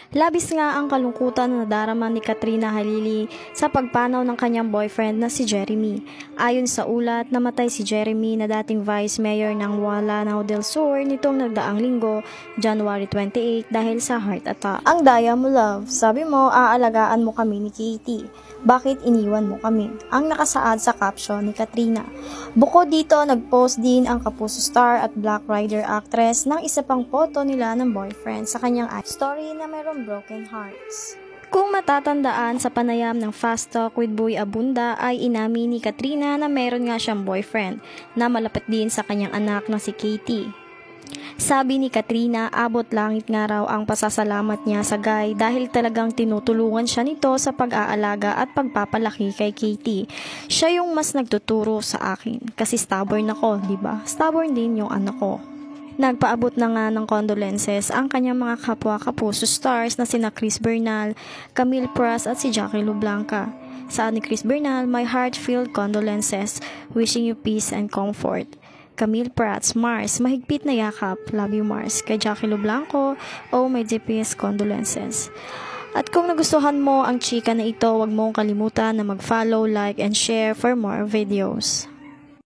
Labis nga ang kalungkutan na nadarama ni Katrina Halili sa pagpanaw ng kanyang boyfriend na si Jeremy. Ayon sa ulat, namatay si Jeremy na dating Vice Mayor ng Lanao del Sur nitong nagdaang linggo, January 28 dahil sa heart attack. Ang daya mo, love. Sabi mo, aalagaan mo kami ni Katie. Bakit iniwan mo kami? Ang nakasaad sa caption ni Katrina. Bukod dito, nagpost din ang Kapuso star at Black Rider actress ng isa pang photo nila ng boyfriend sa kanyang story na mayroong broken hearts. Kung matatandaan sa panayam ng Fast Talk with Boy Abunda ay inamin ni Katrina na meron nga siyang boyfriend na malapit din sa kanyang anak na si Katie. Sabi ni Katrina, abot langit nga raw ang pasasalamat niya sa guy dahil talagang tinutulungan siya nito sa pag-aalaga at pagpapalaki kay Katie. Siya yung mas nagtuturo sa akin kasi stubborn ako, diba? Stubborn din yung anak ko. Nagpaabot na nga ng condolences ang kanyang mga kapwa Kapuso stars na sina Chris Bernal, Camille Pras at si Jackie Lublanca. Saad ni Chris Bernal, my heart-filled condolences, wishing you peace and comfort. Camille Prats, Mars, mahigpit na yakap, love you Mars. Kay Jackie Lublanco, oh my deepest condolences. At kung nagustuhan mo ang chika na ito, huwag mong kalimutan na mag-follow, like, and share for more videos.